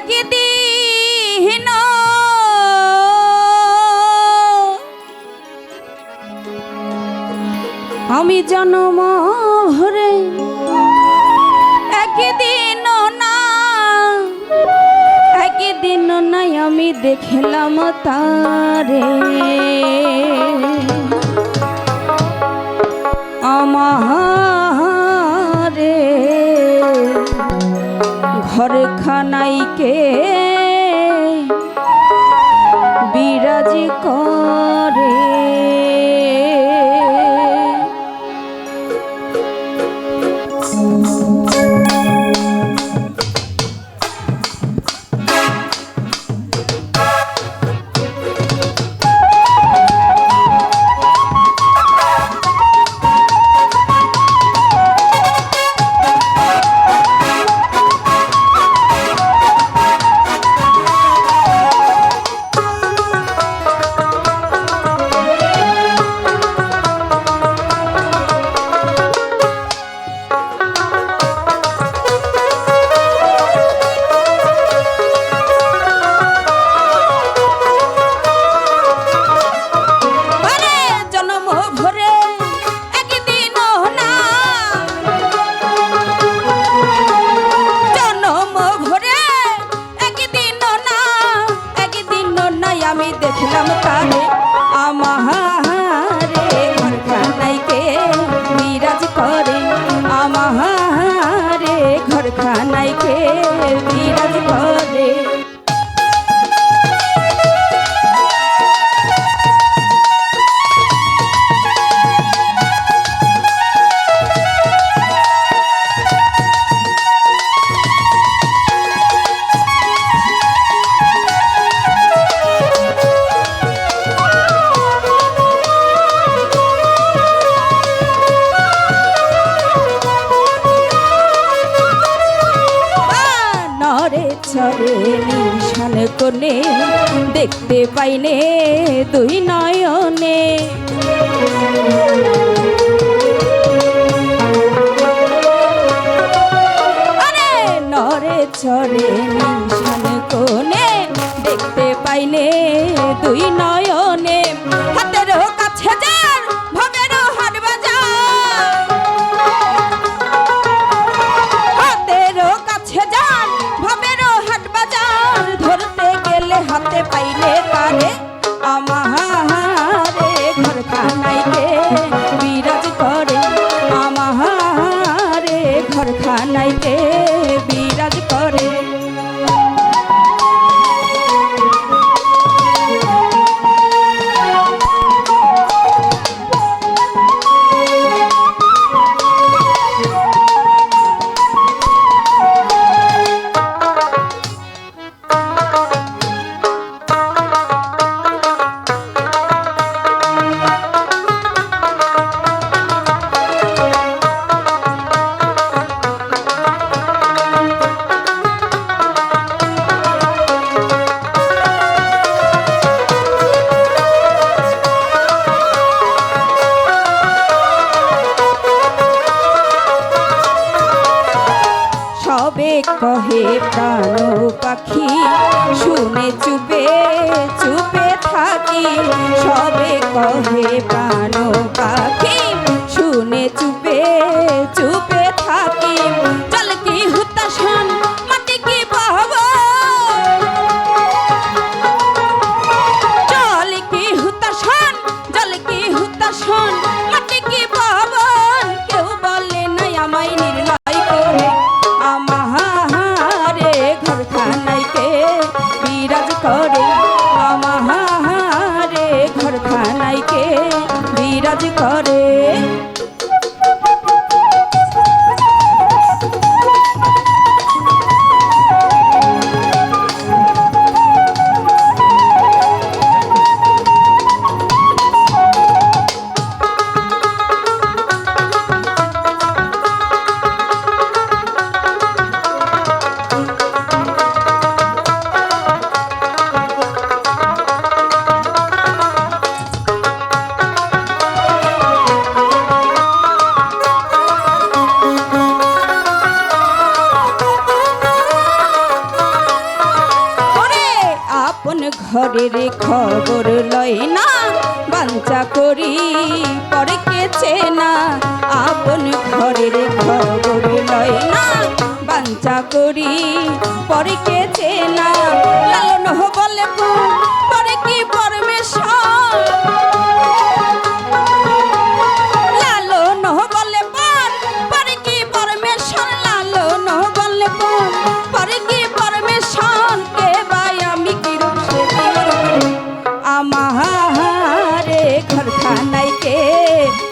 একদিন আমি জন্ম ভরে একদিন না একদিন নাই আমি দেখলাম তারে আমারে ঘর খানাইকে বিরাজ করে আমি দেখলাম তারে আমারে ঘর খানাইকে বিরাজ করে আমারে ঘর খানাইকে বিরাজ করে চরে নিশান কোণে দেখতে পাইনে দুই নয়নে আরে নরে চরে নিশান কোণে দেখতে পাইনে দুই নয়নে হাতের কাছে যার ভবের হাট বাজার হাতের কাছে যার ভবের ধরতে গেলে হাতে পাইলে তারে আমারে ঘর খানাইকে বিরাজ করে আমারে ঘর খানাইকে বিরাজ করে কহে প্রাণ পাখি শুনে চুপে চুপে থাকি সবে কহে প্রাণ পাখি শুনে চুপে চুপে থাকি চল কি হুতাশন মাটি কি বহব চল কি হুতাশন জল কি হুতাশন মাটি কি বহব কেউ বলে নাই আমায় নির্লয় করে আমারে ঘর খানাইকে বিরাজ করে আমারে ঘর খানাইকে বিরাজ করে ঘরের খবর লয় না, বাঞ্চা করি পরে কেছে না। আপন ঘরের খবর লয় না, বাঞ্চা করি পরে কেছে না। লালন বলে পরে কি পরমেশ্বর, লালন বলে পরে কি পরমেশ্বর, লালন বলে পরে কি পরমেশ্বর। কে ভাই আমি কি রূপ সে আমারে ঘরখানায় কে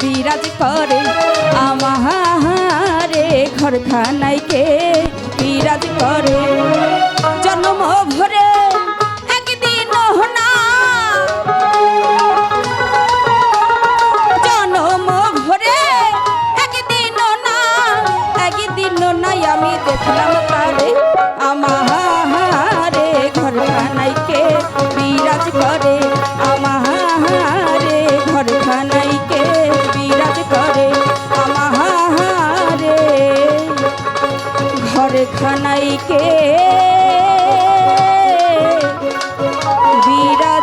বিরাজ করে, আমারে ঘরখানায় কে বিরাজ করে। জন্ম ভরে একদিন না, জন্ম ভরে একদিন না, একদিন নাই আমি দেখলাম তারে। আমারে ঘরখানায় কে বিরাজ করে, আমারে ঘরখানায় কে বিরাজ করে, আমারে ঘরখানায় কে বিরাজ